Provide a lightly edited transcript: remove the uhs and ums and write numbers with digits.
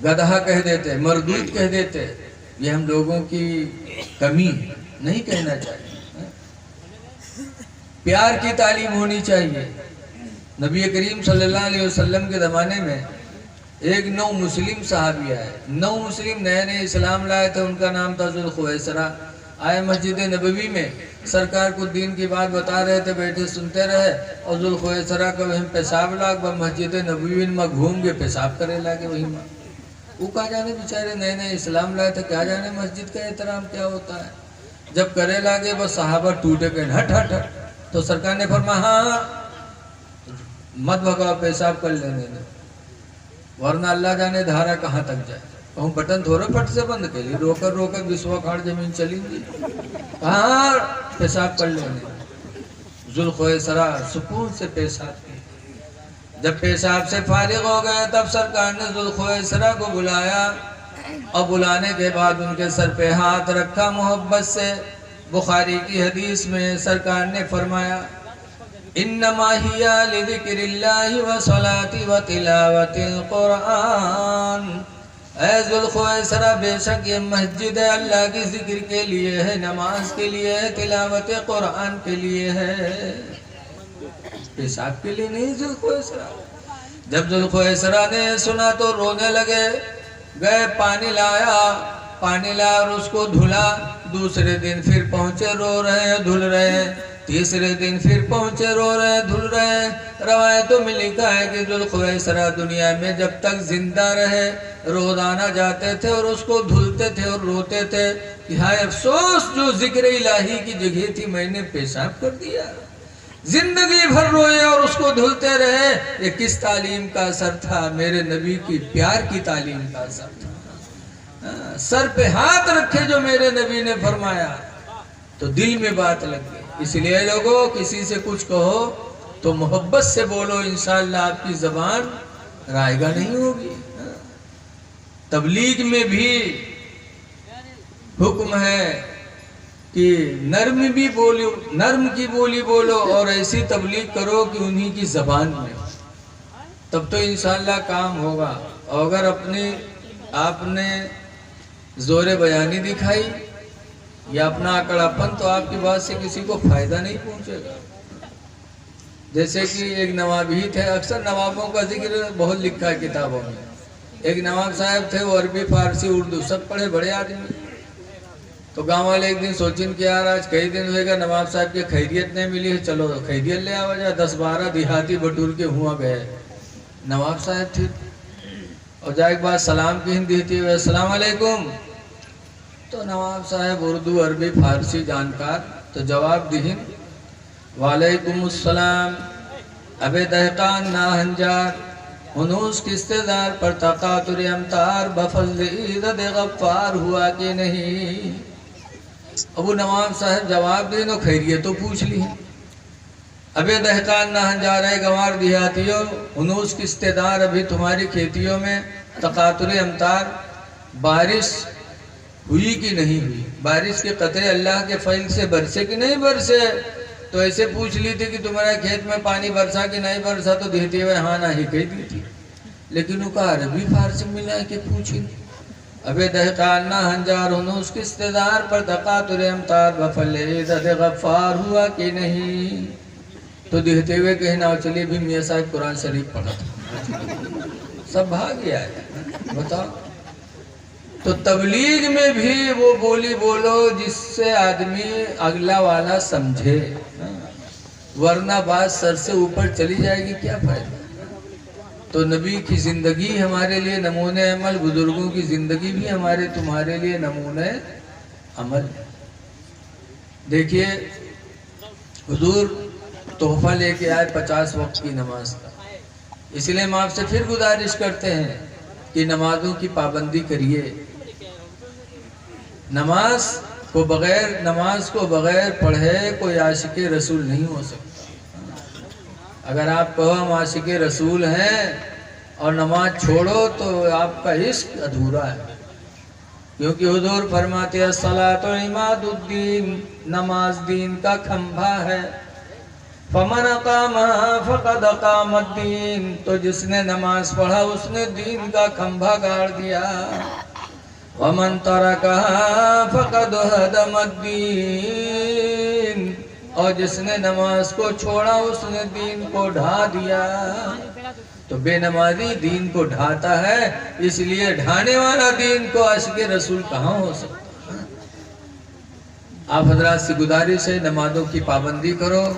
गधा कह देते, मरदूद कह देते। ये हम लोगों की कमी नहीं कहना चाहिए। प्यार की तालीम होनी चाहिए। नबी करीम सल्लल्लाहु अलैहि वसल्लम के ज़माने में एक नौ मुस्लिम साहबी आए। नौ मुस्लिम नए नए इस्लाम लाए थे। उनका नाम था ज़ुल्खुवैसरा। आए मस्जिद नबवी में, सरकार को दीन की बात बता रहे थे, बैठे सुनते रहे। और ज़ुल्खुवैसरा का वहीं पेशाब लाग मस्जिद नबवी में घूम के पेशाब करे लागे वहीं में। वो कहा जाने बेचारे नए नए इस्लाम लाए थे, क्या जाने मस्जिद का एहतराम क्या होता है। जब करे लागे बस सहाबा टूटे गए, हट हट हट। तो सरकार ने फरमाया हाँ मत भगाओ, पेशाब कर लेने दो, वरना अल्लाह जाने धारा कहाँ तक जाए। कहूँ बटन थोड़ा फट से बंद के लिए रोकर रोकर विश्व खाड़ जमीन चलेंगी, कहाँ पेशाब कर लेने। ज़ुल्खुवैसरा सुकून से पेशाब किए। जब पेशाब से फारिग हो गए तब सरकार ने ज़ुल्खुवैसरा को बुलाया और बुलाने के बाद उनके सर पे हाथ रखा मोहब्बत से। बुखारी की हदीस में सरकार ने फरमाया इन्नमा हिया लिज़िक्रिल्लाहि व सलाति व तिलावतिल कुरान। ऐ ज़ुल्खुवैसरा बेशक ये मस्जिद है अल्लाह की जिक्र के लिए है, नमाज के लिए है, तिलावत कुरान के लिए है, पेशाब के लिए नहीं। ज़ुल्खुवैसरा जब ज़ुल्खुवैसरा ने सुना तो रोने लगे। गए पानी लाया और उसको धुला। दूसरे दिन फिर पहुंचे, रो रहे हैं धुल रहे हैं। तीसरे दिन फिर पहुंचे, रो रहे हैं धुल रहे हैं। रवायतों में लिखा है कि ज़ुल्खुवैसरा दुनिया में जब तक जिंदा रहे रोजाना जाते थे और उसको धुलते थे और रोते थे कि हाय अफसोस जो जिक्र इलाही की जगह थी मैंने पेशाब कर दिया। जिंदगी भर रोए और उसको धुलते रहे। ये किस तालीम का असर था? मेरे नबी की प्यार की तालीम का असर था। सर पे हाथ रखे जो मेरे नबी ने फरमाया तो दिल में बात लग गई। इसलिए लोगों किसी से कुछ कहो तो मोहब्बत से बोलो, इंशाअल्लाह आपकी जबान रायगा नहीं होगी। तबलीग में भी हुक्म है कि नर्म की बोली बोलो और ऐसी तबलीग करो कि उन्हीं की जबान में, तब तो इंशाअल्लाह काम होगा। और अगर आपने जोरे बयानी दिखाई या अपना अकड़ापन तो आपकी बात से किसी को फायदा नहीं पहुंचेगा। जैसे कि एक नवाबी थे, अक्सर नवाबों का जिक्र बहुत लिखा है किताबों में। एक नवाब साहब थे, वो अरबी फारसी उर्दू सब पढ़े बड़े आदमी। तो गांव वाले एक दिन सोचिन कि यार आज कई दिन होएगा नवाब साहब की खैरियत नहीं मिली है, चलो खैरियत ले आवा जा। 10-12 देहाती बटूर के हुआ गए। नवाब साहब थे और जाए एक बात सलाम की हिंदी थी, अस्सलाम वालेकुम। तो नवाब साहब उर्दू अरबी फारसी जानकार, तो जवाब दीन वालेकुम अस्सलाम। अबे दहकान ना हंजार हुनूस किस्तेदार पर तकातुर अमतार बफज़्ल इज़्ज़त गफ्फार हुआ कि नहीं। अबू नवाब साहब जवाब दे नो खैरियत तो पूछ ली। अबे दहकान ना हंजार है गंवार देहातियों, हुनूस किस्तेदार अभी तुम्हारी खेतियों में तकातुर अमतार बारिश हुई कि नहीं हुई, बारिश के कतरे अल्लाह के फैल से बरसे कि नहीं बरसे। तो ऐसे पूछ ली थी कि तुम्हारे खेत में पानी बरसा कि नहीं बरसा, तो देते हुए हाँ ना ही कह दी थी। लेकिन उसका अरबी फारसी मिला के पूछी। अबे दहकान ना हंजार हुनूस किस्तेदार पर तकातुर अमतार बफज़्ल इज़्ज़त गफ्फार हुआ कि नहीं। तो देते हुए कहना चलिए भी मियाँ साहब कुरान शरीफ पढ़ा था, सब भाग गया है। बताओ। तो तबलीग में भी वो बोली बोलो जिससे आदमी अगला वाला समझे, वरना बात सर से ऊपर चली जाएगी, क्या फायदा। तो नबी की जिंदगी हमारे लिए नमूने अमल, बुजुर्गों की जिंदगी भी हमारे तुम्हारे लिए नमूने अमल। देखिए हुजूर तोहफा लेके आए 50 वक्त की नमाज का। इसलिए हम आपसे फिर गुजारिश करते हैं कि नमाजों की पाबंदी करिए। नमाज को बगैर पढ़े कोई आशिक रसूल नहीं हो सकता। अगर आप कहो हम आशिक रसूल हैं और नमाज छोड़ो तो आपका इश्क अधूरा है। क्योंकि हुजूर फरमाते हैं सलातो इमादुद्दीन, नमाज दीन का खंभा है। फमन अकामा फकद अकामद्दीन, तो जिसने नमाज पढ़ा उसने दीन का खंभा गाड़ दिया। वमन तरकहा फकद हदमद्दीन, और जिसने नमाज को छोड़ा उसने दीन को ढा दिया। तो बेनमाजी दीन को ढाता है, इसलिए ढाने वाला दीन को आशिक़े रसूल कहाँ हो सकता है। आप हजरात से गुजारिश है, नमाजों की पाबंदी करो।